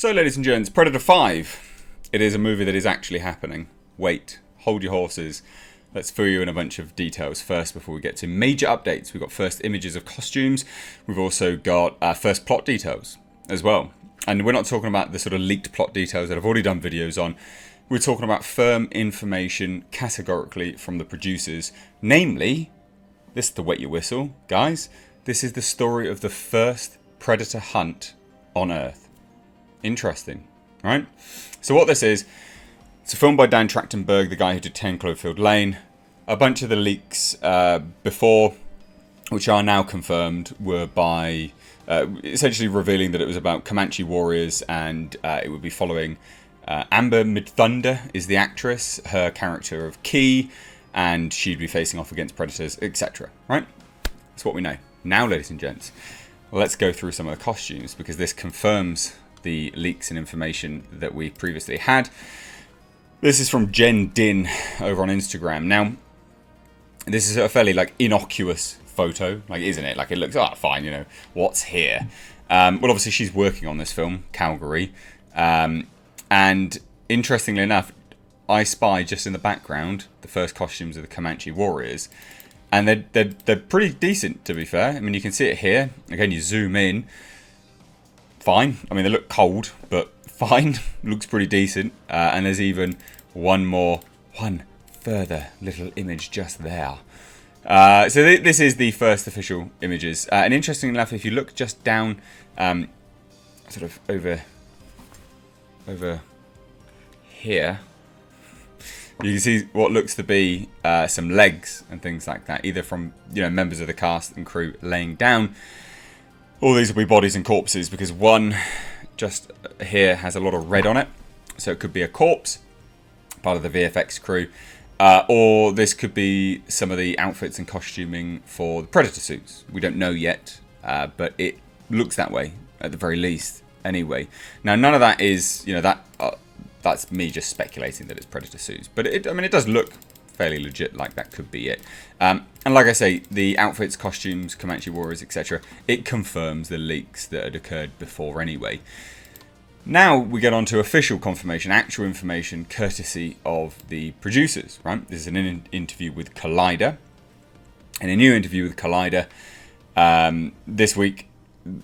So, ladies and gents, Predator 5. It is a movie that is actually happening. Wait, hold your horses. Let's fill you in a bunch of details first before we get to major updates. We've got first images of costumes. We've also got first plot details as well. And we're not talking about the sort of leaked plot details that I've already done videos on. We're talking about firm information categorically from the producers. Namely, this is the wet your whistle, guys. This is the story of the first Predator hunt on Earth. Interesting, right? So what this is, it's a film by Dan Trachtenberg, the guy who did 10 Cloverfield Lane. A bunch of the leaks before, which are now confirmed, were by essentially revealing that it was about Comanche warriors, and it would be following Amber Midthunder is the actress, her character of Key, and she'd be facing off against predators, etc. Right? That's what we know. Now, ladies and gents, let's go through some of the costumes, because this confirms the leaks and information that we previously had. This is from Jen Din over on Instagram. Now, this is a fairly innocuous photo, isn't it? It looks fine, you know, what's here? Well, obviously she's working on this film, Calgary, and interestingly enough, I spy just in the background the first costumes of the Comanche warriors, and they're pretty decent, to be fair. I mean, you can see it here. Again, you zoom in. Fine. I mean, they look cold, but fine. Looks pretty decent. And there's even one further little image just there. So this is the first official images. And interestingly enough, if you look just down, sort of over here, you can see what looks to be some legs and things like that, either from members of the cast and crew laying down. All these will be bodies and corpses, because one just here has a lot of red on it, so it could be a corpse, part of the VFX crew, or this could be some of the outfits and costuming for the Predator suits. We don't know yet, but it looks that way at the very least. Anyway, now none of that is that's me just speculating that it's Predator suits, but it does look fairly legit, like that could be it. And like I say, the outfits, costumes, Comanche warriors, etc., it confirms the leaks that had occurred before anyway. Now we get on to official confirmation, actual information, courtesy of the producers, right? This is an interview with Collider. And a new interview with Collider this week,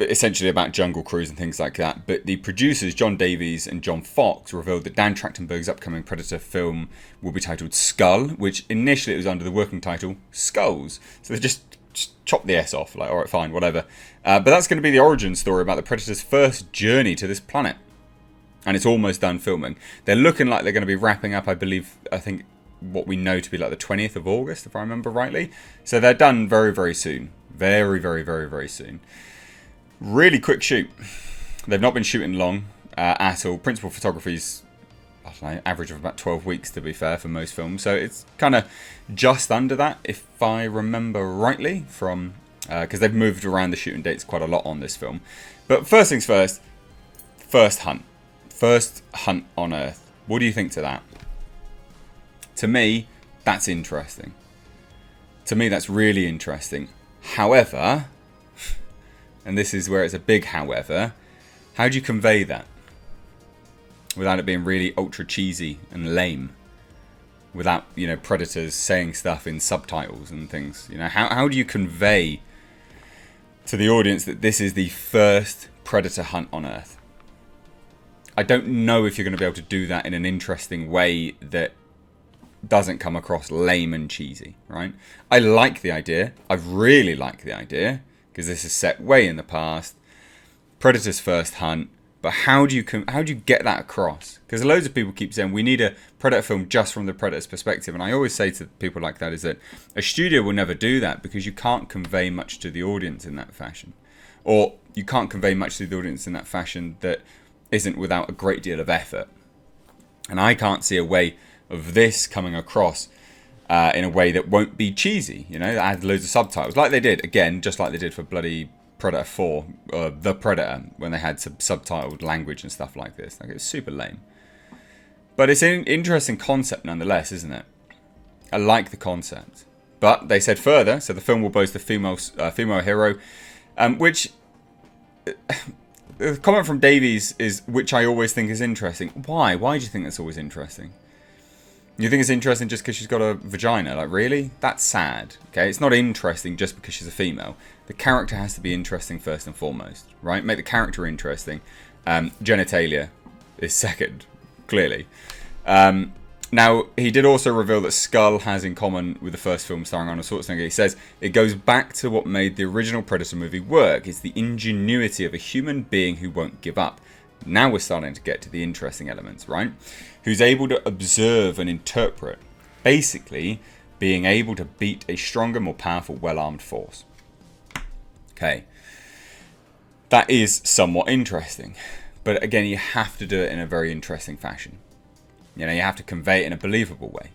essentially about Jungle Cruise and things like that. But the producers, John Davies and John Fox, revealed that Dan Trachtenberg's upcoming Predator film will be titled Skull, which initially it was under the working title Skulls. So they just chopped the S off, alright, fine, whatever. But that's going to be the origin story about the Predator's first journey to this planet. And it's almost done filming. They're looking like they're going to be wrapping up, I think, what we know to be the 20th of August, if I remember rightly. So they're done very, very soon. Very, very, very, very soon. Really quick shoot. They've not been shooting long at all. Principal photography's, I don't know, average of about 12 weeks, to be fair, for most films. So it's kind of just under that, if I remember rightly, from because they've moved around the shooting dates quite a lot on this film. But first things first, first hunt on Earth. What do you think to that? To me, that's interesting. To me, that's really interesting. However, and this is where it's a big however, how do you convey that without it being really ultra cheesy and lame? Without, predators saying stuff in subtitles and things. How do you convey to the audience that this is the first Predator hunt on Earth? I don't know if you're going to be able to do that in an interesting way that doesn't come across lame and cheesy, right? I like the idea. I really like the idea, because this is set way in the past. Predator's first hunt. But how do you get that across? Because loads of people keep saying we need a Predator film just from the Predator's perspective. And I always say to people like that is that a studio will never do that, because you can't convey much to the audience in that fashion. Or you can't convey much to the audience in that fashion that isn't without a great deal of effort. And I can't see a way of this coming across in a way that won't be cheesy, add loads of subtitles, like they did, again, just like they did for bloody Predator 4, The Predator, when they had some subtitled language and stuff like this. It's super lame. But it's an interesting concept nonetheless, isn't it? I like the concept. But they said further, so the film will boast a female hero, which the comment from Davies is, which I always think is interesting. Why? Why do you think that's always interesting? You think it's interesting just because she's got a vagina? Like, really? That's sad. Okay, it's not interesting just because she's a female. The character has to be interesting first and foremost, right? Make the character interesting. Genitalia is second, clearly. Now, he did also reveal that Skull has in common with the first film starring Arnold Schwarzenegger. He says, it goes back to what made the original Predator movie work. It's the ingenuity of a human being who won't give up. Now we're starting to get to the interesting elements, right? Who's able to observe and interpret. Basically, being able to beat a stronger, more powerful, well-armed force. Okay. That is somewhat interesting. But again, you have to do it in a very interesting fashion. You know, you have to convey it in a believable way.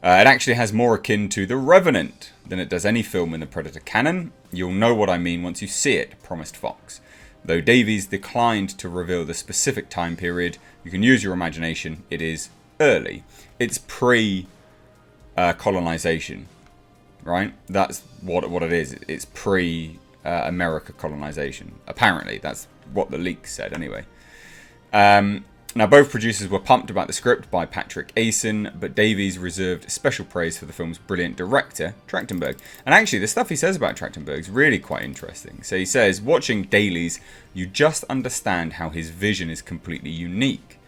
It actually has more akin to The Revenant than it does any film in the Predator canon. You'll know what I mean once you see it, promised Fox. Though Davies declined to reveal the specific time period, you can use your imagination. It is early. It's pre-colonization, right? That's what it is. It's pre-America colonization. Apparently, that's what the leak said anyway. Now, both producers were pumped about the script by Patrick Asen, but Davies reserved special praise for the film's brilliant director, Trachtenberg. And actually, the stuff he says about Trachtenberg is really quite interesting. So he says, watching dailies, you just understand how his vision is completely unique.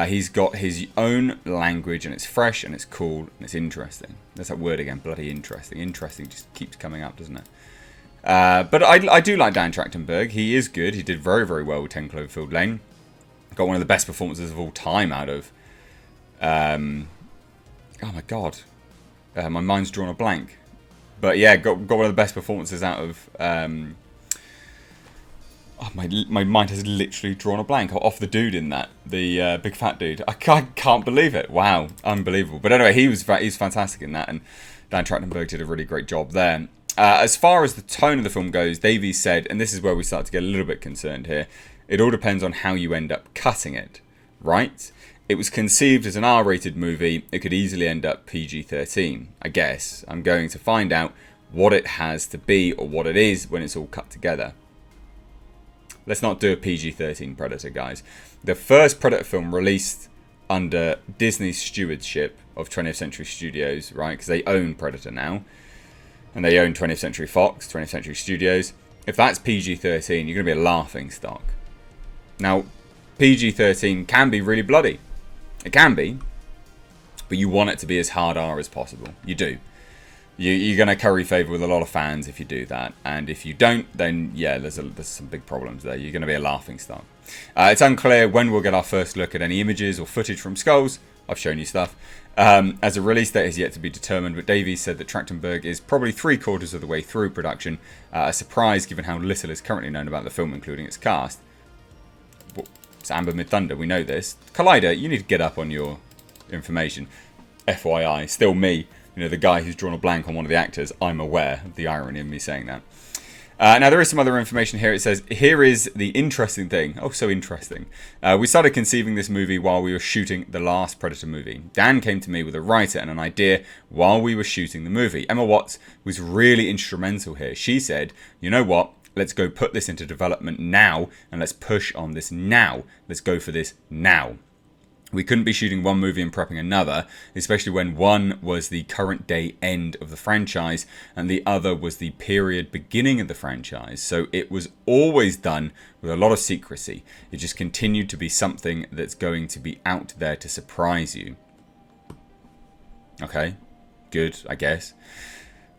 He's got his own language, and it's fresh, and it's cool, and it's interesting. There's that word again, bloody interesting. Interesting just keeps coming up, doesn't it? But I do like Dan Trachtenberg. He is good. He did very, very well with 10 Cloverfield Lane. Got one of the best performances of all time out of... oh my god. My mind's drawn a blank. But yeah, got one of the best performances out of... my mind has literally drawn a blank. Off the dude in that. The big fat dude. I can't believe it. Wow. Unbelievable. But anyway, he's fantastic in that. And Dan Trachtenberg did a really great job there. As far as the tone of the film goes, Davies said, and this is where we start to get a little bit concerned here, it all depends on how you end up cutting it, right? It was conceived as an R-rated movie. It could easily end up PG-13, I guess. I'm going to find out what it has to be or what it is when it's all cut together. Let's not do a PG-13 Predator, guys. The first Predator film released under Disney's stewardship of 20th Century Studios, right? Because they own Predator now. And they own 20th Century Fox, 20th Century Studios. If that's PG-13, you're going to be a laughingstock. Now, PG-13 can be really bloody. It can be. But you want it to be as hard R as possible. You do. You're going to curry favour with a lot of fans if you do that. And if you don't, then yeah, there's some big problems there. You're going to be a laughingstock. It's unclear when we'll get our first look at any images or footage from Skulls. I've shown you stuff. As a release date is yet to be determined, but Davies said that Trachtenberg is probably 3/4 of the way through production. A surprise given how little is currently known about the film, including its cast. Well, it's Amber Mid-Thunder, we know this. Collider, you need to get up on your information. FYI, still me, you know, the guy who's drawn a blank on one of the actors. I'm aware of the irony of me saying that. Now, there is some other information here. It says, here is the interesting thing. Oh, so interesting. We started conceiving this movie while we were shooting the last Predator movie. Dan came to me with a writer and an idea while we were shooting the movie. Emma Watts was really instrumental here. She said, you know what? Let's go put this into development now, and let's push on this now. Let's go for this now. We couldn't be shooting one movie and prepping another, especially when one was the current day end of the franchise and the other was the period beginning of the franchise. So it was always done with a lot of secrecy. It just continued to be something that's going to be out there to surprise you. Okay, good, I guess.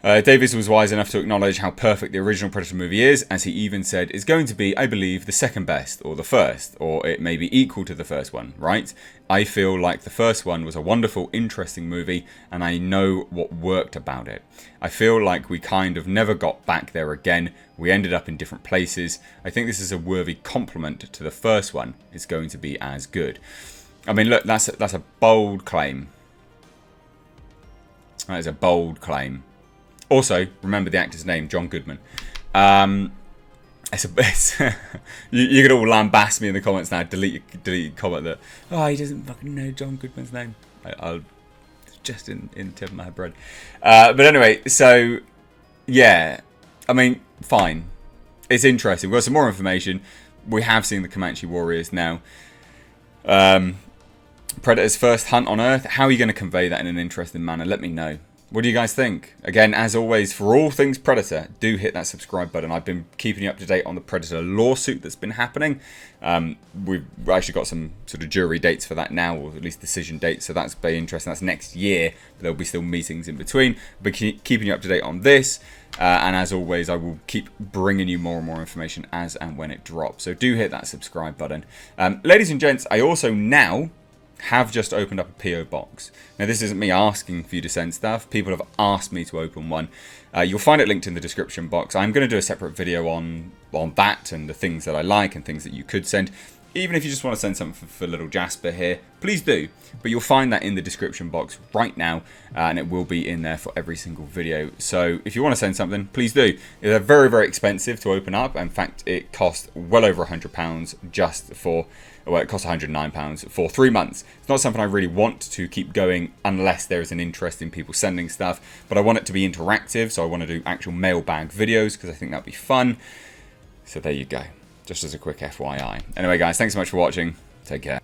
Davies was wise enough to acknowledge how perfect the original Predator movie is, as he even said it's going to be, I believe, the second best, or the first, or it may be equal to the first one, right? I feel like the first one was a wonderful, interesting movie, and I know what worked about it. I feel like we kind of never got back there again. We ended up in different places. I think this is a worthy compliment to the first one. It's going to be as good. I mean, look, that's a bold claim. That is a bold claim. Also, remember the actor's name, John Goodman. You're gonna all lambast me in the comments now. Delete comment that. Oh, he doesn't fucking know John Goodman's name. I'll just in the tip of my bread. But anyway, so yeah, I mean, fine. it's interesting. We've got some more information. We have seen the Comanche warriors now. Predator's first hunt on Earth. How are you going to convey that in an interesting manner? Let me know. What do you guys think? Again, as always, for all things Predator, do hit that subscribe button. I've been keeping you up to date on the Predator lawsuit that's been happening. We've actually got some sort of jury dates for that now, or at least decision dates, so that's very interesting. That's next year, but there'll be still meetings in between. But keeping you up to date on this, and as always, I will keep bringing you more and more information as and when it drops. So do hit that subscribe button. Ladies and gents, I also now have just opened up a PO box. Now this isn't me asking for you to send stuff. People have asked me to open one. You'll find it linked in the description box. I'm going to do a separate video on that and the things that I like and things that you could send. Even if you just want to send something for little Jasper here, please do. But you'll find that in the description box right now, and it will be in there for every single video. So if you want to send something, please do. They're very, very expensive to open up. In fact, it cost well over £100 just for, well, it cost £109 for 3 months. It's not something I really want to keep going unless there is an interest in people sending stuff. But I want it to be interactive, so I want to do actual mailbag videos because I think that'd be fun. So there you go. Just as a quick FYI. Anyway, guys, thanks so much for watching. Take care.